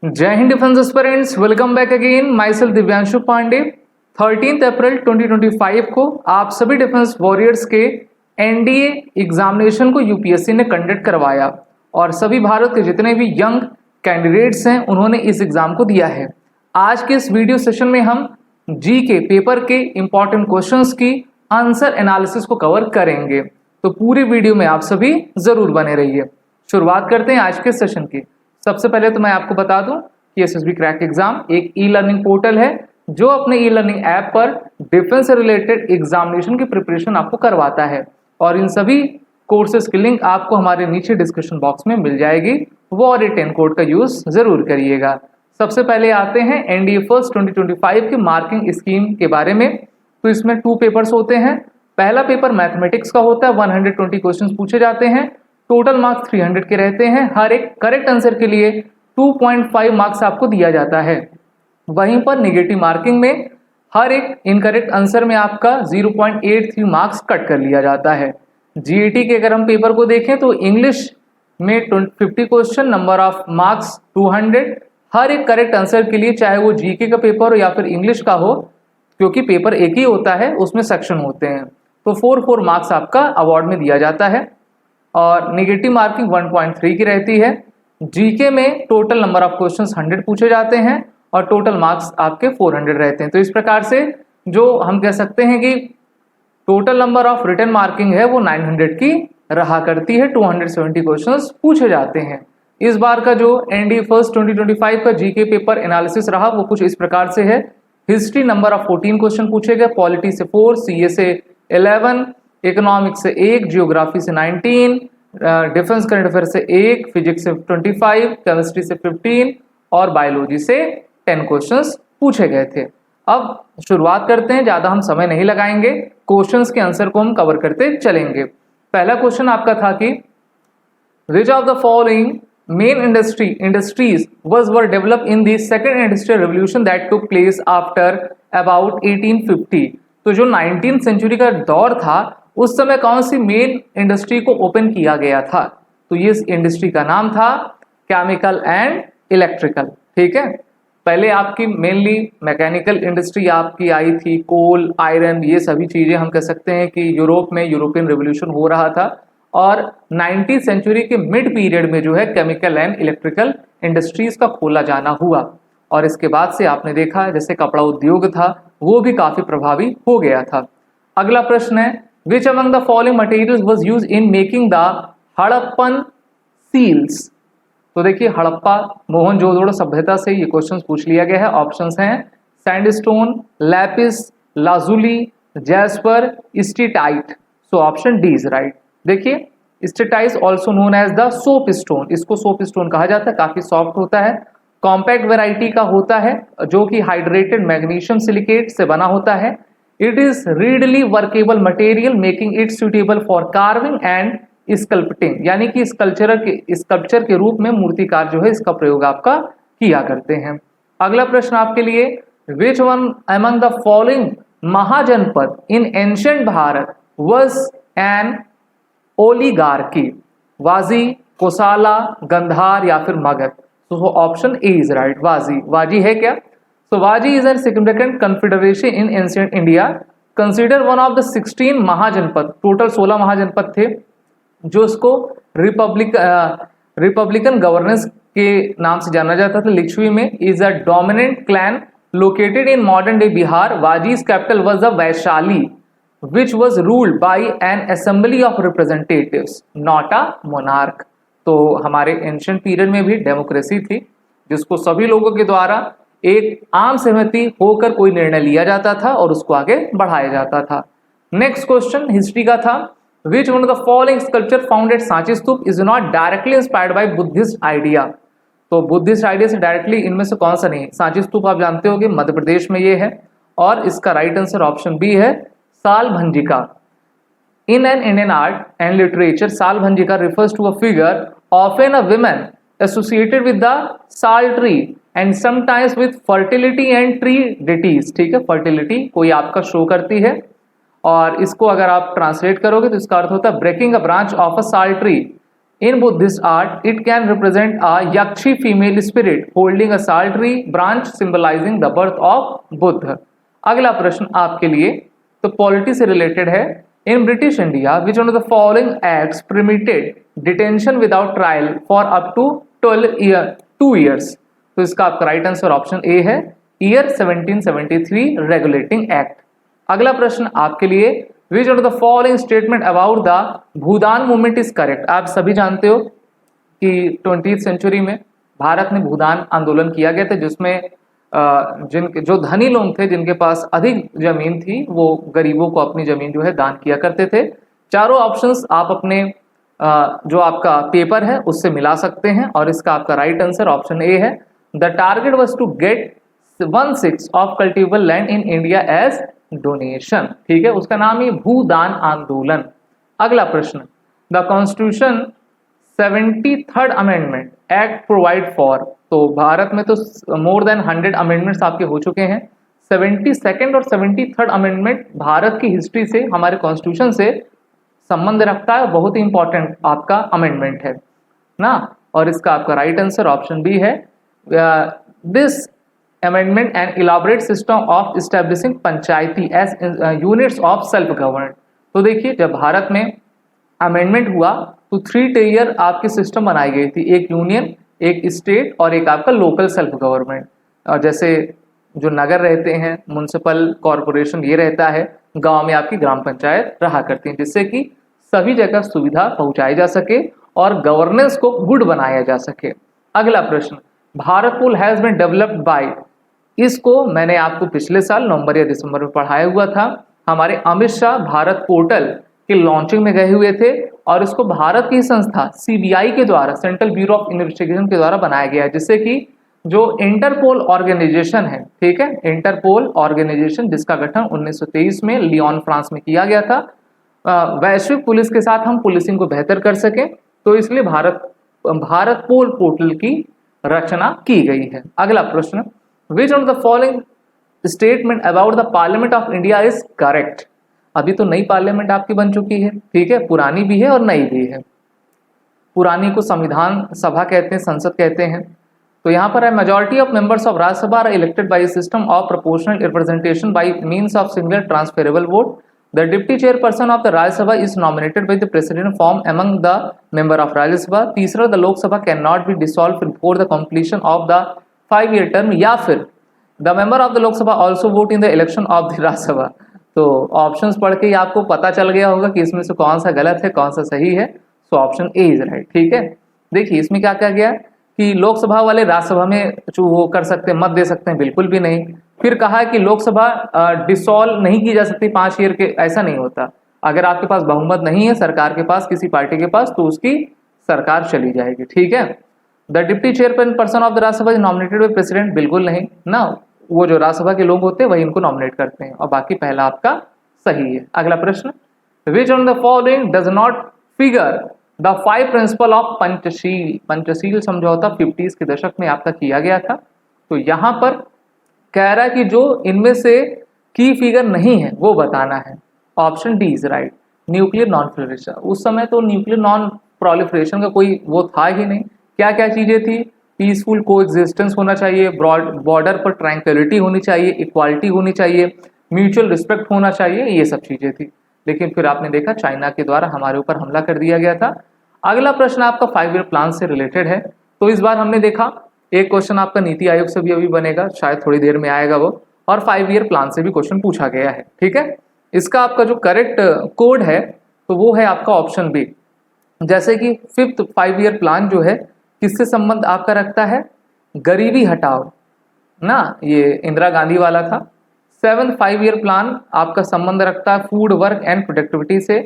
जय हिंद defence aspirants, welcome back again. Myself Divyanshu Pandey. 13 अप्रैल 2025 को आप सभी डिफेंस वॉरियर्स के एनडीए एग्जामिनेशन को यूपीएससी ने कंडक्ट करवाया और सभी भारत के जितने भी यंग कैंडिडेट्स हैं उन्होंने इस एग्जाम को दिया है। आज के इस वीडियो सेशन में हम जी के पेपर के इंपॉर्टेंट क्वेश्चंस की आंसर एनालिसिस को कवर करेंगे, तो पूरी वीडियो में आप सभी जरूर बने रहिए। शुरुआत करते हैं आज के सेशन की। सबसे पहले तो मैं आपको बता दूं कि एसएसबी क्रैक एग्जाम एक ई लर्निंग पोर्टल है जो अपने ई लर्निंग ऐप पर डिफेंस से रिलेटेड एग्जामिनेशन की प्रिपरेशन आपको करवाता है और इन सभी कोर्सेज की लिंक आपको हमारे नीचे डिस्क्रिप्शन बॉक्स में मिल जाएगी। वॉरियर 10 कोड का यूज जरूर करिएगा। सबसे पहले आते हैं एनडीए फर्स्ट 2025 की मार्किंग स्कीम के बारे में। तो इसमें 2 पेपर्स होते हैं। पहला पेपर मैथमेटिक्स का होता है, 120 क्वेश्चंस पूछे जाते हैं, टोटल मार्क्स 300 के रहते हैं। हर एक करेक्ट आंसर के लिए 2.5 मार्क्स आपको दिया जाता है। वहीं पर नेगेटिव मार्किंग में हर एक इनकरेक्ट आंसर में आपका 0.83 मार्क्स कट कर लिया जाता है। जीएटी के अगर हम पेपर को देखें तो इंग्लिश में 50 क्वेश्चन, नंबर ऑफ मार्क्स 200। हर एक करेक्ट आंसर के लिए, चाहे वो जीके का पेपर हो या फिर इंग्लिश का हो, क्योंकि पेपर एक ही होता है, उसमें सेक्शन होते हैं, तो 4 मार्क्स आपका अवार्ड में दिया जाता है और नेगेटिव मार्किंग 1.3 की रहती है। जीके में टोटल नंबर ऑफ क्वेश्चंस 100 पूछे जाते हैं और टोटल मार्क्स आपके 400 रहते हैं। तो इस प्रकार से जो हम कह सकते हैं कि total number of written marking है वो 900 की रहा करती है। 270 क्वेश्चंस पूछे जाते हैं। इस बार का जो एनडीए फर्स्ट 2025 का जीके पेपर एनालिसिस रहा वो कुछ इस प्रकार से है। हिस्ट्री नंबर ऑफ 14 क्वेश्चन पूछे गए, पॉलिटी से 4, सीए से 11, इकोनॉमिक्स से 1, जियोग्राफी से 19, डिफेंस करंट अफेयर से 1, फिजिक्स से 25, केमिस्ट्री से 15 और बायोलॉजी से 10 क्वेश्चंस पूछे गए थे। अब शुरुआत करते हैं, ज्यादा हम समय नहीं लगाएंगे, क्वेश्चंस के आंसर को हम कवर करते चलेंगे। पहला क्वेश्चन आपका था कि विच of the following main industries were develop in the second industrial revolution that took place after about 1850। तो जो 19th सेंचुरी का दौर था उस समय कौन सी मेन इंडस्ट्री को ओपन किया गया था? तो ये इंडस्ट्री का नाम था केमिकल एंड इलेक्ट्रिकल। ठीक है, पहले आपकी मेनली मैकेनिकल इंडस्ट्री आपकी आई थी, कोल, आयरन, ये सभी चीजें हम कह सकते हैं कि यूरोप में यूरोपियन रिवोल्यूशन हो रहा था और 19th सेंचुरी के मिड पीरियड में जो है केमिकल एंड इलेक्ट्रिकल इंडस्ट्रीज का खोला जाना हुआ और इसके बाद से आपने देखा जैसे कपड़ा उद्योग था वो भी काफी प्रभावी हो गया था। अगला प्रश्न है which among the following materials was used in making the Harappan seals. तो देखिए हड़प्पा मोहनजोदड़ो सभ्यता से ये क्वेश्चंस पूछ लिया गया है। ऑप्शंस हैं sandstone, lapis lazuli, jasper, steatite. So option D is right. देखिए steatite also known as the soapstone, इसको सोप स्टोन कहा जाता है, काफी सॉफ्ट होता है, कॉम्पैक्ट वेराइटी का होता है जो कि हाइड्रेटेड मैग्नीशियम सिलिकेट से बना होता है। It is readily workable material making it suitable for carving and sculpting, यानी कि स्कल्पचर के रूप में मूर्तिकार जो है इसका प्रयोग आपका किया करते हैं। अगला प्रश्न आपके लिए which one among the following mahajanapada in ancient Bharat was an oligarchy? Vajji, Kosala, Gandhara या फिर मगध? तो option A is right, Vajji. Vajji है क्या? So Vaji is a significant confederation in ancient India, considered one of the 16 महाजनपद, total 16 महाजनपद थे जो इसको रिपब्लिकन गवर्नेंस के नाम से जाना जाता था। लिच्छवी में is a dominant clan located in modern day Bihar. Vajji's capital was the Vaishali which was ruled by an assembly of representatives, not a monarch। तो हमारे एंशिएंट पीरियड में भी डेमोक्रेसी थी जिसको सभी लोगों के द्वारा एक आम सहमति होकर कोई निर्णय लिया जाता था और उसको आगे बढ़ाया जाता था। नेक्स्ट क्वेश्चन हिस्ट्री का था विच one of the following sculpture found at Sanchi stupa is not directly inspired by Buddhist idea. तो बुद्धिस्ट आइडिया से डायरेक्टली इनमें से कौन सा नहीं? सांची स्तूप आप जानते होंगे मध्य प्रदेश में ये है और इसका राइट आंसर ऑप्शन बी है Salabhanjika. In an Indian art and literature Salabhanjika refers to a figure often a woman associated with the sal tree and sometimes with fertility and tree deities. ठीक है, फर्टिलिटी कोई आपका शो करती है और इसको अगर आप ट्रांसलेट करोगे तो इसका अर्थ होता है breaking a branch of a sal tree In Buddhist art, it can represent a yakshi female spirit holding a saltary branch symbolizing the birth of Buddha. अगला प्रश्न आपके लिए तो पॉलिटी से रिलेटेड है. In British India which one of the following acts permitted detention without trial for up to 2 years. तो इसका आपका राइट आंसर ऑप्शन ए है, ईयर 1773 रेगुलेटिंग एक्ट. अगला प्रश्न आपके लिए, which of the following statement about the Bhoodan movement is correct. आप सभी जानते हो कि 20th सेंचुरी में भारत में भूदान आंदोलन किया गया था, जिसमें जो धनी लोग थे जिनके पास अधिक जमीन थी वो गरीबों को अपनी जमीन जो है दान किया करते थे. चारों ऑप्शंस आप अपने जो आपका पेपर है उससे मिला सकते हैं और इसका आपका राइट आंसर ऑप्शन ए है. The target was to get 1/6 of cultivable land in India as donation. ठीक है, उसका नाम ही भूदान आंदोलन. अगला प्रश्न, the constitution 73rd amendment act provide for. तो भारत में तो मोर देन 100 अमेंडमेंट्स आपके हो चुके हैं. 72nd और 73rd अमेंडमेंट भारत की हिस्ट्री से, हमारे कॉन्स्टिट्यूशन से संबंध रखता है. बहुत ही इंपॉर्टेंट आपका अमेंडमेंट है ना. और इसका आपका राइट आंसर ऑप्शन बी है. This amendment and elaborate system of establishing panchayati as units of self govern. तो देखिए, जब भारत में अमेंडमेंट हुआ तो 3 टियर आपकी सिस्टम बनाई गई थी, एक यूनियन, एक स्टेट और एक आपका लोकल सेल्फ गवर्नमेंट. और जैसे जो नगर रहते हैं, म्युनिसिपल कॉरपोरेशन ये रहता है, गांव में आपकी ग्राम पंचायत रहा करती है, जिससे कि सभी जगह सुविधा पहुंचाई जा सके और गवर्नेंस को गुड बनाया जा सके. अगला प्रश्न, भारत पोल हैज बीन डेवलप्ड बाय. इसको मैंने आपको पिछले साल नवंबर या दिसंबर में पढ़ाया हुआ था. हमारे अमित शाह भारत पोर्टल के लॉन्चिंग में गए हुए थे और इसको भारत की संस्था सीबीआई के द्वारा, सेंट्रल ब्यूरो ऑफ इन्वेस्टिगेशन के द्वारा बनाया गया है, जिससे कि जो इंटरपोल ऑर्गेनाइजेशन है, ठीक है, इंटरपोल ऑर्गेनाइजेशन जिसका गठन 1923 में लियोन फ्रांस में किया गया था, वैश्विक पुलिस के साथ हम पुलिसिंग को बेहतर कर सकें, तो इसलिए भारत पोल पोर्टल की रचना की गई है. अगला प्रश्न, which of the following statement about the parliament of India is correct. अभी तो नई पार्लियामेंट आपकी बन चुकी है, ठीक है, पुरानी भी है और नई भी है. पुरानी को संविधान सभा कहते हैं, संसद कहते हैं. तो यहाँ पर है, majority of members of Rajya Sabha are elected by system of proportional representation by means of single transferable vote. The deputy chairperson of the Rajya Sabha is nominated by the president form among the member of Rajya Sabha. तीसरा, the Lok Sabha can not be dissolve before the completion of the 5-year term. या फिर the member of the Lok Sabha also vote in the election of the Rajya Sabha. तो options पढ़ के ही आपको पता चल गया होगा कि इसमें से कौन सा गलत है, कौन सा सही है. So option A is right. ठीक है, देखिए इसमें क्या कहा गया कि लोकसभा वाले राज्यसभा में वो कर सकते हैं, मत दे सकते हैं, बिल्कुल भी नहीं. फिर कहा है कि लोकसभा डिसॉल्व नहीं की जा सकती 5 ईयर के, ऐसा नहीं होता. अगर आपके पास बहुमत नहीं है सरकार के पास, किसी पार्टी के पास, तो उसकी सरकार चली जाएगी. ठीक है. The deputy chairperson of the Rajya Sabha is nominated by president, बिल्कुल नहीं ना. वो जो राज्यसभा के लोग होते हैं वही इनको नॉमिनेट करते हैं, और बाकी पहला आपका सही है. अगला प्रश्न, which on the following does not figure the 5 principle of Panchsheel. Panchsheel समझौता 50s के दशक में आपका किया गया था. तो यहाँ पर कह रहा है कि जो इनमें से की फिगर नहीं है वो बताना है. Option D is right. Nuclear non proliferation, उस समय तो न्यूक्लियर नॉन प्रोलिफरेशन का कोई वो था ही नहीं. क्या क्या चीजें थी? पीसफुल कोएग्जिस्टेंस होना चाहिए, बॉर्डर पर ट्रैंक्विलिटी होनी चाहिए, इक्वालिटी होनी चाहिए, म्यूचुअल रिस्पेक्ट होना चाहिए, ये सब चीजें थी. लेकिन फिर आपने देखा चाइना के द्वारा हमारे ऊपर हमला कर दिया गया था. अगला प्रश्न आपका 5-year प्लान से रिलेटेड है. तो इस बार हमने देखा एक क्वेश्चन आपका नीति आयोग से भी अभी बनेगा, शायद थोड़ी देर में आएगा वो, और 5-year प्लान से भी क्वेश्चन पूछा गया है. ठीक है, इसका आपका जो करेक्ट कोड है तो वो है आपका ऑप्शन बी. जैसे कि 5th 5-year प्लान जो है किससे संबंध आपका रखता है? गरीबी हटाओ ना, ये इंदिरा गांधी वाला था. 7th 5-year प्लान आपका संबंध रखता है फूड, वर्क एंड प्रोडक्टिविटी से.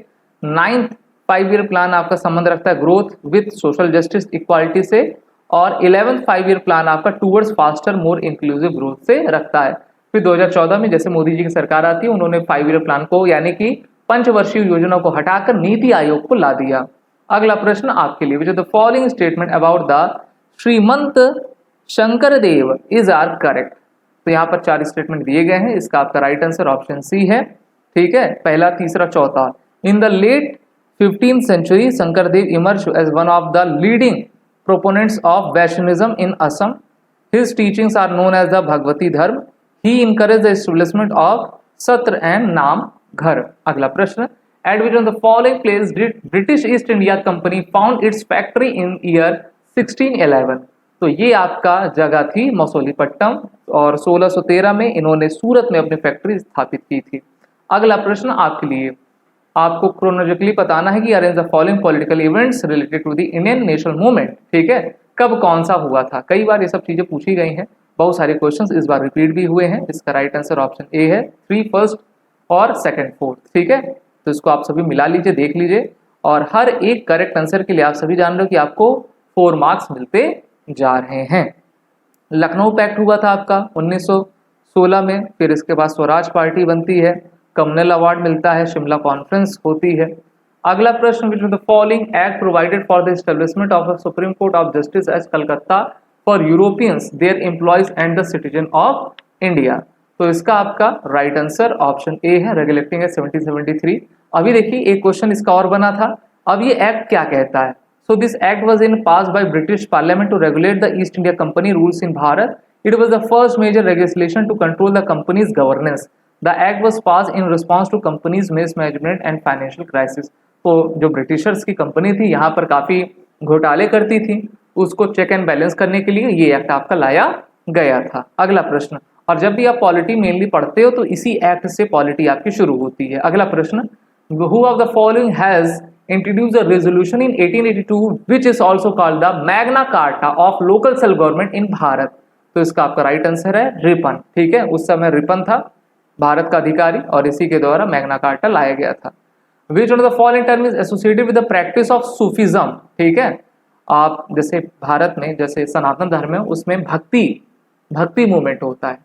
9th 5-year प्लान आपका संबंध रखता है growth with social justice, equality से. और 11th 5-year प्लान आपका towards faster more inclusive growth से रखता है. फिर 2014 में जैसे मोदी जी की सरकार आती है, उन्होंने 5-year प्लान को यानी कि पंचवर्षीय योजना को हटाकर नीति आयोग को ला दिया. अगला प्रश्न आपके लिए, which the following statement about the Srimanta Sankardev is are correct. तो यहाँ पर 4 स्टेटमेंट दिए गए हैं, इसका आपका राइट आंसर ऑप्शन सी है. ठीक है, पहला, तीसरा, चौथा. In the late 15th century, Shankardev emerged as one of the leading proponents of Vaishnavism in Assam. His teachings are known as the Bhagavati Dharma. He encouraged the establishment of Satra and Nam Ghar. अगला प्रश्न, at which of the following place did British East India Company found its factory in year 1611? तो ये आपका जगह थी मसोलीपट्टम और 1613 में इन्होंने सूरत में अपनी फैक्ट्री स्थापित की थी। अगला प्रश्न आपके लिए, आपको क्रोनोलॉजिकली बताना है कि arrange the following political events related to the Indian national movement. ठीक है, कब कौन सा हुआ था, कई बार ये सब चीजें पूछी गई हैं, बहुत सारे क्वेश्चंस इस बार रिपीट भी हुए हैं। इसका राइट आंसर ऑप्शन ए है, 3 फर्स्ट और 2nd 4th। ठीक है, तो इसको आप सभी मिला लीजिए, देख लीजिए, और हर एक करेक्ट आंसर के लिए आप सभी जान रहे हो कि आपको 4 मार्क्स मिलते जा रहे हैं। लखनऊ पैक्ट हुआ था आपका 1916 में, फिर इसके बाद स्वराज पार्टी बनती है, कम्युनल अवार्ड मिलता है, शिमला कॉन्फ्रेंस होती है। अगला प्रश्न, which of the following act provided for the establishment of a supreme court of justice eight Calcutta for Europeans their employees and the citizen of India? तो इसका आपका राइट आंसर ऑप्शन ए है, रेगुलेटिंग एक्ट 1773। अभी देखिए एक question इसका और बना था, अब ये एक्ट क्या कहता है? So this act was passed by British Parliament to regulate the East India Company rules in Bharat. It was the first major legislation to control the company's governance. The act was passed in response to company's mismanagement and financial crisis. तो जो Britishers की company थी यहाँ पर काफ़ी घोटाले करती थी, उसको चेक एंड बैलेंस करने के लिए ये एक्ट आपका लाया गया था। अगला प्रश्न, और जब भी आप पॉलिटी मेनली पढ़ते हो तो इसी एक्ट से पॉलिटी आपकी शुरू होती है। अगला प्रश्न, who of the following has introduced a resolution in 1882 which is also called the Magna Carta of local self government in Bharat? तो इसका आपका राइट आंसर है रिपन। ठीक है, उस समय रिपन था भारत का अधिकारी और इसी के द्वारा मैग्ना कार्टा लाया गया था। Which one of the following term is associated with the practice of Sufism? ठीक है, आप जैसे भारत में जैसे सनातन धर्म है उसमें भक्ति मूवमेंट होता है,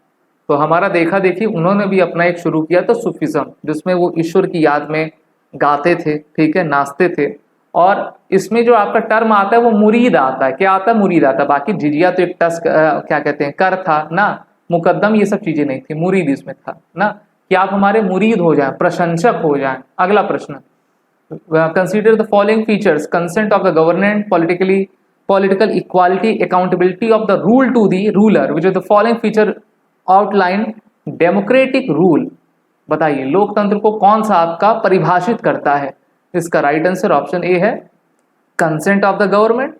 तो हमारा देखा देखी उन्होंने भी अपना एक शुरू किया था सूफिज्म, जिसमें वो ईश्वर की याद में गाते थे, ठीक है, नाचते थे। और इसमें जो आपका टर्म आता है वो मुरीद आता है। क्या आता है? मुरीद आता है। बाकी जिजिया तो एक क्या कहते हैं, कर था ना, मुकद्दम ये सब चीजें नहीं थी, मुरीद इसमें था ना, कि आप हमारे मुरीद हो जाएं, प्रशंसक हो जाएं। अगला प्रश्न, consider the following features, consent of the government, political equality, accountability of the rule to the ruler, which is the following feature outline democratic rule. बताइए लोकतंत्र को कौन सा आपका परिभाषित करता है? इसका राइट आंसर ऑप्शन ए है, कंसेंट ऑफ द गवर्नमेंट,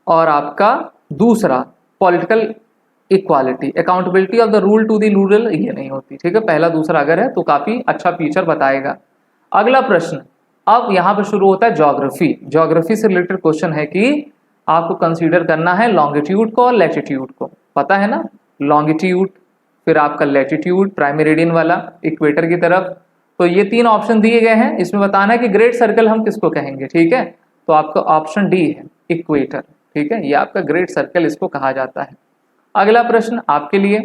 और आपका दूसरा political equality, accountability of the rule to the rural ये नहीं होती। ठीक है, पहला दूसरा अगर है तो काफी अच्छा फीचर बताएगा। अगला प्रश्न, अब यहाँ पे शुरू होता है ज्योग्राफी से रिलेटेड क्वेश्चन है कि आपको कंसीडर करना है लॉन्गिट्यूड को और लैटिट्यूड को। पता है ना, लॉन्गिट्यूड, फिर आपका लैटिट्यूड प्राइम मेरिडियन वाला इक्वेटर की तरफ। तो ये 3 ऑप्शन दिए गए हैं, इसमें बताना है कि ग्रेट सर्कल हम किसको कहेंगे। ठीक है, तो आपका ऑप्शन डी है, इक्वेटर। ठीक है, ये आपका ग्रेट सर्कल इसको कहा जाता है। अगला प्रश्न आपके लिए,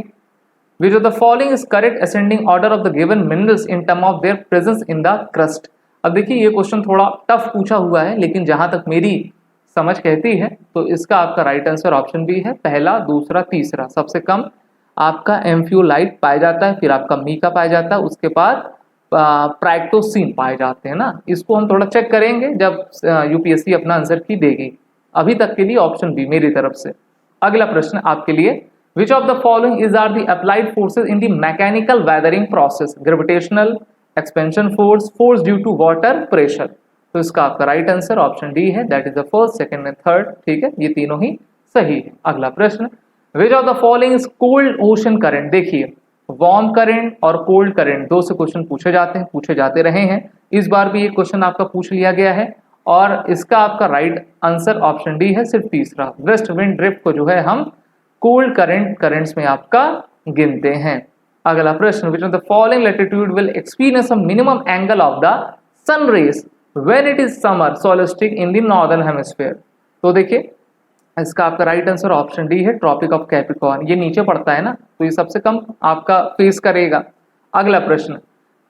which of the following is correct ascending order of the given minerals in term of their presence in the crust. अब देखिए ये क्वेश्चन थोड़ा टफ पूछा हुआ है, लेकिन जहां तक मेरी समझ कहती है तो इसका आपका राइट आंसर ऑप्शन बी है, पहला, दूसरा, तीसरा। सबसे कम आपका एम्फियोलाइट पाया जाता है, फिर आपका मीका पाया जाता है, उसके बाद प्राइक्टोसिन पाए जाते हैं ना। इसको हम थोड़ा चेक करेंगे जब यूपीएससी अपना आंसर की देगी। अभी तक के लिए ऑप्शन बी मेरी तरफ से। अगला प्रश्न आपके लिए, which of the following is are the applied forces in the mechanical weathering process, gravitational, expansion force, force due to water pressure. तो इसका आपका राइट आंसर ऑप्शन डी है, that is the first, second and third. ठीक है, ये तीनों ही सही है। अगला प्रश्न, which of the following is cold ocean current. देखिए वार्म करंट और कोल्ड करंट 2 से क्वेश्चन पूछे जाते रहे हैं, इस बार भी ये क्वेश्चन आपका पूछ लिया गया है, और इसका आपका राइट आंसर ऑप्शन डी है, सिर्फ तीसरा। वेस्ट विंड ड्रिफ्ट को जो है हम कोल्ड करंट्स में आपका गिनते हैं। अगला प्रश्न, which of the following latitude will experience a minimum angle of the sun rays when it is summer solstice in the northern hemisphere. तो देखिए इसका आपका राइट आंसर ऑप्शन डी है, ट्रॉपिक ऑफ कैप्रिकॉर्न। ये नीचे पड़ता है ना, तो ये सबसे कम आपका फेस करेगा। अगला प्रश्न,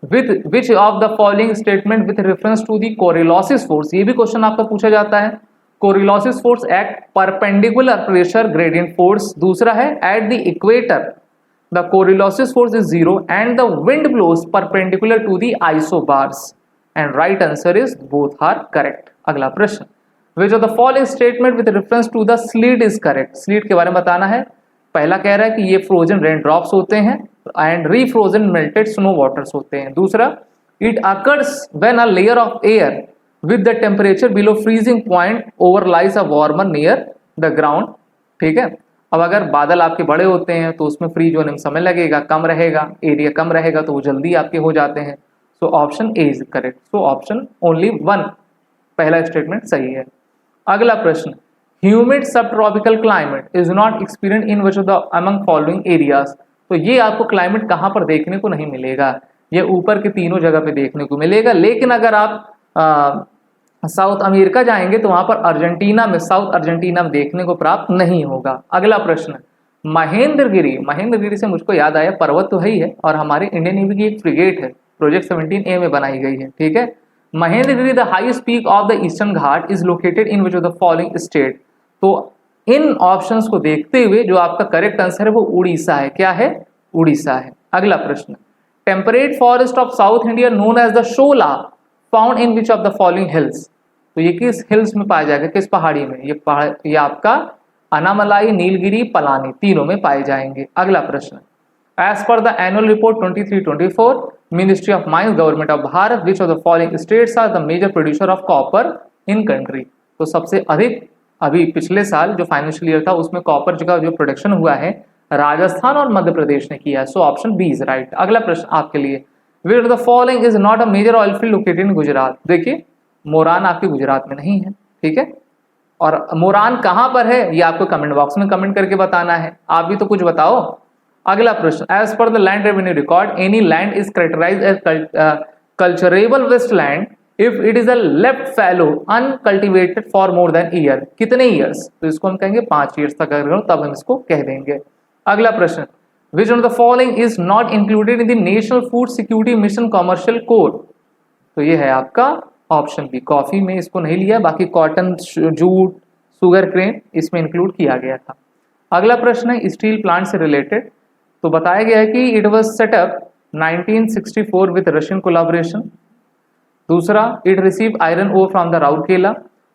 with which of the following statement with reference to the Coriolis force, ये भी क्वेश्चन आपका पूछा जाता है। Coriolis force act perpendicular pressure gradient force. दूसरा है at the equator the Coriolis force is 0 and the wind blows perpendicular to the isobars. And right answer is both are correct. अगला प्रश्न, which of the following statement with reference to the sleet is correct. Slit के बारे में बताना है। पहला कह रहा है कि ये फ्रोजन रेन ड्रॉप्स होते हैं and refrozen melted snow waters होते हैं। दूसरा, it occurs when a layer of air with the temperature below freezing point overlies a warmer near the ground. ठीक है, अब अगर बादल आपके बड़े होते हैं तो उसमें फ्रीज होने में समय लगेगा, कम रहेगा, एरिया कम रहेगा, तो वो जल्दी आपके हो जाते हैं। So option A is correct. So option only 1, पहला स्टेटमेंट सही है। अगला प्रश्न, ह्यूमिड सब tropical climate is not experience in which of the among following areas. तो ये आपको क्लाइमेट कहाँ पर देखने को नहीं मिलेगा, ये ऊपर के तीनों जगह पे देखने को मिलेगा। लेकिन अगर आप साउथ अमेरिका जाएंगे तो वहां पर अर्जेंटीना में, साउथ अर्जेंटीना में देखने को प्राप्त नहीं होगा। अगला प्रश्न, महेंद्रगिरी, महेंद्रगिरी से मुझको याद आया, पर्वत तो है ही है और हमारे इंडियन नेवी की एक फ्रिगेट है, प्रोजेक्ट 17A में बनाई गई है। ठीक है, Mahendragiri the highest peak of the eastern Ghat is located in which of the following state. तो इन ऑप्शंस को देखते हुए जो आपका करेक्ट आंसर है वो उड़ीसा है। क्या है? उड़ीसा है। अगला प्रश्न, temperate forest of South India known as the shola found in which of the following hills. तो ये किस हिल्स में पाया जाएगा, किस पहाड़ी में? ये आपका अनामलाई, नीलगिरी, पलानी, तीनों में पाए जाएंगे। अगला प्रश्न, as per the annual report 23-24 ministry of mines government of Bharat which of the following states are the major producer of copper in country. तो सबसे अधिक अभी पिछले साल जो फाइनेंशियल ईयर था उसमें कॉपर का जो प्रोडक्शन हुआ है राजस्थान और मध्य प्रदेश ने किया है। So option B is right. अगला प्रश्न आपके लिए, which of the following is not a major oil field located in Gujarat. देखिए, मोरान आपके गुजरात में नहीं है। ठीक है, और मोरान कहां पर है ये आपको कमेंट बॉक्स में कमेंट करके बताना है। आप भी तो कुछ बताओ। अगला प्रश्न, as per the land revenue record any land is characterized as culturable wasteland if it is a left fallow uncultivated for more than year. कितने ईयर्स? तो इसको हम कहेंगे 5 ईयर्स तक, अगर तब हम इसको कह देंगे। अगला प्रश्न, which of the following is not included in the national food security mission commercial code. तो ये है आपका ऑप्शन बी, कॉफी में इसको नहीं लिया, बाकी कॉटन, जूट, सुगर क्रेन इसमें इंक्लूड किया गया था। अगला प्रश्न है स्टील प्लांट से रिलेटेड। तो बताया गया है कि it was set up 1964 with Russian collaboration. दूसरा, it receive iron ore from the Rourkela.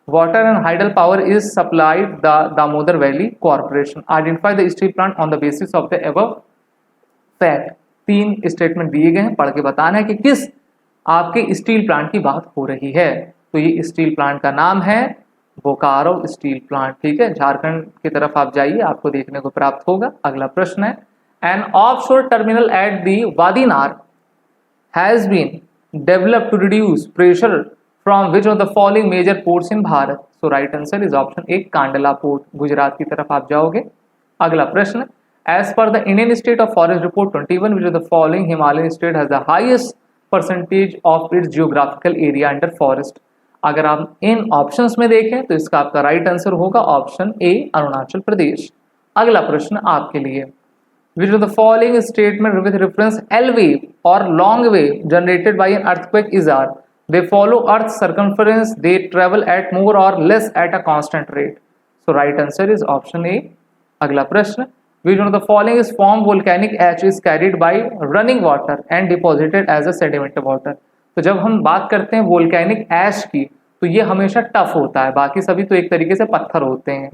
Water and hydel power is supplied the Damodar valley corporation. Identify the steel plant on the basis of the above fact. 3 statement दिए गए हैं, पढ़ के बताना है कि किस आपके स्टील प्लांट की बात हो रही है। तो ये स्टील प्लांट का नाम है बोकारो स्टील प्लांट। ठीक है, झारखंड की तरफ आप जाइए, आपको देखने को प्राप्त होगा। अगला प्रश्न है, an offshore terminal at the Vadinar has been developed to reduce pressure from which of the following major ports in Bharat. So right answer is option A, Kandla port, Gujarat की तरफ आप जाओगे। अगला प्रश्न, as per the Indian state of forest report 21 which of the following Himalayan state has the highest percentage of its geographical area under forest. अगर आप इन options में देखें तो इसका आपका राइट आंसर होगा ऑप्शन ए, अरुणाचल प्रदेश। अगला प्रश्न आपके लिए, which of the following statement with reference L wave और long wave generated by an earthquake is are. They follow earth circumference, they travel at more और less at a constant rate. So right answer is option A. अगला प्रश्न, which one of the following is formed volcanic ash is carried by running water and deposited as a sedimentary water। तो जब हम बात करते हैं volcanic ऐश की तो ये हमेशा टफ होता है, बाकी सभी तो एक तरीके से पत्थर होते हैं।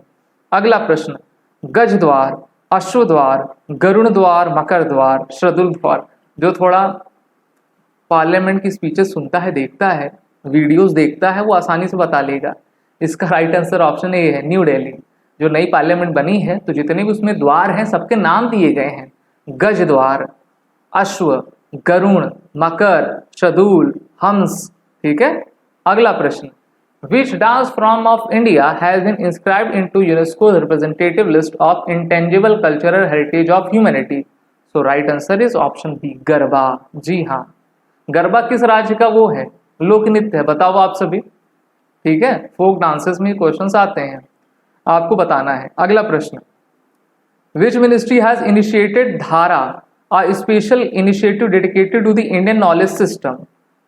अगला प्रश्न, गज द्वार, अश्व द्वार, गरुण द्वार, मकर द्वार, श्रदुल द्वार। जो थोड़ा पार्लियामेंट की स्पीचेस सुनता है, देखता है, वीडियोस देखता है, वो आसानी से बता लेगा। इसका राइट आंसर ऑप्शन ए है, न्यू दिल्ली। जो नई पार्लियामेंट बनी है तो जितने भी उसमें द्वार हैं सबके नाम दिए गए हैं, गज द्वार, अश्व, गरुण, मकर, शदूल, हंस। ठीक है, अगला प्रश्न, which dance form of India has been inscribed into UNESCO representative list of intangible cultural heritage of humanity. So right answer is option B, Garba. जी हाँ, गरबा किस राज्य का वो है? लोक नृत्य है, बताओ आप सभी। ठीक है, फोक डांसेस में क्वेश्चंस आते हैं, आपको बताना है। अगला प्रश्न, which ministry has initiated Dhara, a special initiative dedicated to the Indian knowledge system.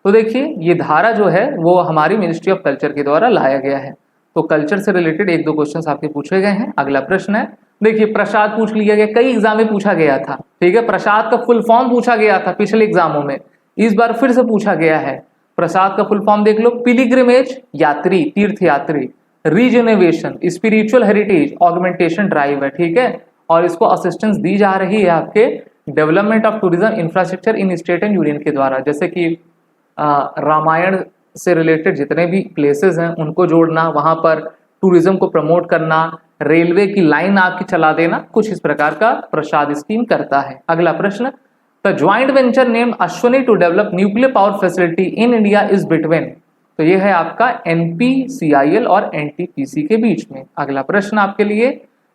तो देखिए, ये धारा जो है वो हमारी मिनिस्ट्री ऑफ कल्चर के द्वारा लाया गया है। तो कल्चर से रिलेटेड 1-2 क्वेश्चंस आपके पूछे गए हैं। अगला प्रश्न है, देखिए प्रसाद पूछ लिया गया, कई एग्जाम में पूछा गया था। ठीक है, प्रसाद का फुल फॉर्म पूछा गया था पिछले एग्जामों में, इस बार फिर से पूछा गया है। प्रसाद का फुल फॉर्म देख लो, पिलिग्रिमेज यात्री, तीर्थ यात्री, regeneration spiritual heritage augmentation drive है, ठीक है, और इसको असिस्टेंस दी जा रही है आपके development of tourism infrastructure in state and union के द्वारा, जैसे कि रामायण से रिलेटेड जितने भी प्लेसेस हैं उनको जोड़ना, वहां पर टूरिज्म को प्रमोट करना, रेलवे की लाइन आपकी चला देना, कुछ इस प्रकार का प्रसाद स्कीम करता है। अगला प्रश्न, the joint venture named Ashwini to develop nuclear power facility in India is between, तो ये है आपका NPCIL और NTPC के बीच में। अगला प्रश्न आपके लिए,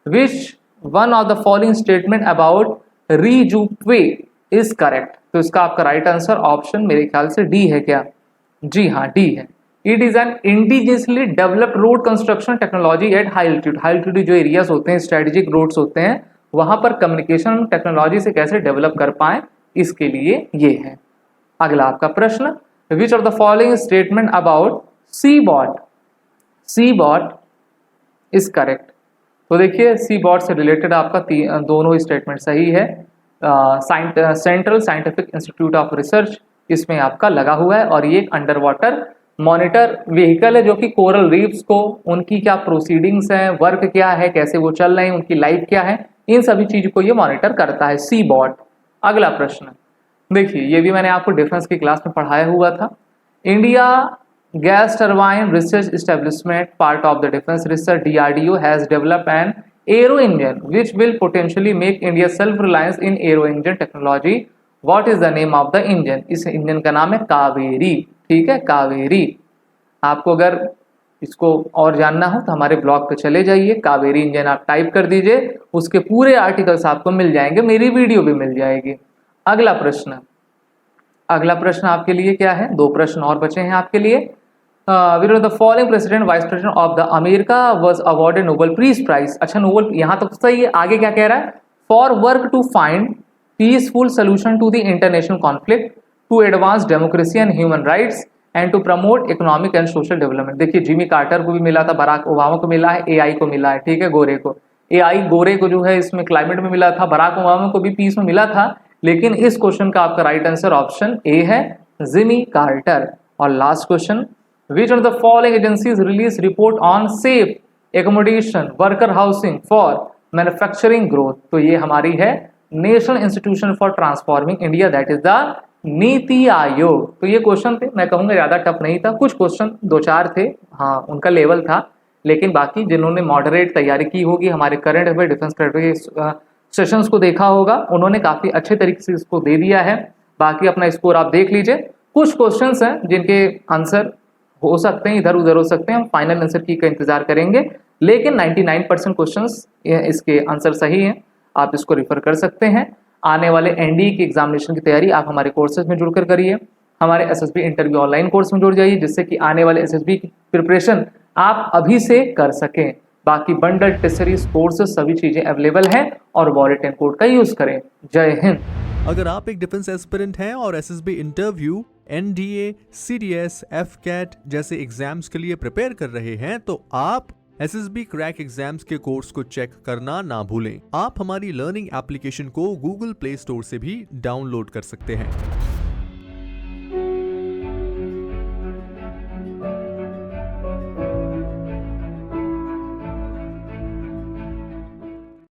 which one of the following statement about रीजूवे इज करेक्ट, तो इसका आपका राइट आंसर ऑप्शन मेरे ख्याल से डी है क्या? जी हाँ, डी है। It is an indigenously developed road construction technology at high altitude, high altitude जो एरियाज होते हैं, स्ट्रेटेजिक रोड्स होते हैं, वहां पर कम्युनिकेशन टेक्नोलॉजी से कैसे डेवलप कर पाए, इसके लिए ये है। अगला आपका प्रश्न, which of the following statement about सीबॉट इज करेक्ट, तो देखिए सीबॉट से रिलेटेड आपका दोनों ही स्टेटमेंट सही है। Central scientific institute of research इसमें आपका लगा हुआ है, और ये एक अंडर वाटर मॉनिटर व्हीकल है जो कि कोरल रीफ्स को, उनकी क्या प्रोसीडिंग्स हैं, वर्क क्या है, कैसे वो चल रहे हैं, उनकी लाइफ क्या है, इन सभी चीज को ये मॉनिटर करता है, सीबॉट। अगला प्रश्न देखिए, ये भी मैंने आपको डिफेंस की क्लास में पढ़ाया हुआ था। India gas turbine research establishment part of the defence research DRDO has developed an arrow engine which will potentially make India self reliance in arrow engine technology, what is the name of the engine, इस engine का नाम है कावेरी, ठीक है, कावेरी। आपको अगर इसको और जानना हो तो हमारे ब्लॉग पे चले जाइए, कावेरी इंजन आप टाइप कर दीजिए, उसके पूरे आर्टिकल्स आपको मिल जाएंगे, मेरी वीडियो भी मिल जाएगी। अगला प्रश्न आपके लिए क्या है, दो प्रश्न और बचे हैं आपके लिए। The following president vice president of the America was awarded Nobel peace prize, अच्छा नोबेल यहाँ तक तो सही है, आगे क्या कह रहा है, for work to find peaceful solution to the international conflict, to advance democracy and human rights and to promote economic and social development. देखिए जिमी कार्टर को भी मिला था, बराक ओबामा को मिला है, AI को मिला है, ठीक है, गोरे को, AI गोरे को जो है इसमें क्लाइमेट में मिला था, बराक ओबामा को भी पीस में मिला था, लेकिन इस क्वेश्चन का आपका राइट आंसर ऑप्शन ए है, जिमी कार्टर। और last question, which of the following agencies release report on safe accommodation worker housing for manufacturing growth, तो ये हमारी है national institution for transforming India, that is the NITI Aayog. तो ये question थे, मैं कहूंगा ज्यादा टफ नहीं था, कुछ क्वेश्चन दो चार थे, हाँ उनका लेवल था, लेकिन बाकी जिन्होंने मॉडरेट तैयारी की होगी, हमारे current affair defence current sessions को देखा होगा, उन्होंने काफी अच्छे तरीके से इसको दे दिया है। बाकी अपना स्कोर आप देख लीजिए, कुछ क्वेश्चंस हैं जिनके आंसर हो सकते हैं इधर उधर हो सकते हैं, हम फाइनल आंसर की का इंतजार करेंगे, लेकिन 99% क्वेश्चंस इसके आंसर सही हैं, आप इसको रिफर कर सकते हैं। आने वाले NDA की एग्जामिनेशन की तैयारी आप हमारे कोर्सेज में जुड़कर करिए, हमारे SSB इंटरव्यू ऑनलाइन कोर्स में जुड़ जाइए, जिससे कि आने वाले SSB की प्रिपरेशन आप अभी से कर सकें। बाकी बंडल टेस्ट सीरीज कोर्सेज सभी चीजें अवेलेबल हैं, और वॉलेट कोड का यूज करें। जय हिंद। अगर आप एक डिफेंस एस्पिरेंट हैं और SSB interview, NDA, CDS, FCAT जैसे एग्जाम्स के लिए प्रिपेयर कर रहे हैं, तो आप SSB क्रैक एग्जाम्स के कोर्स को चेक करना ना भूलें। आप हमारी लर्निंग एप्लीकेशन को Google Play स्टोर से भी डाउनलोड कर सकते हैं।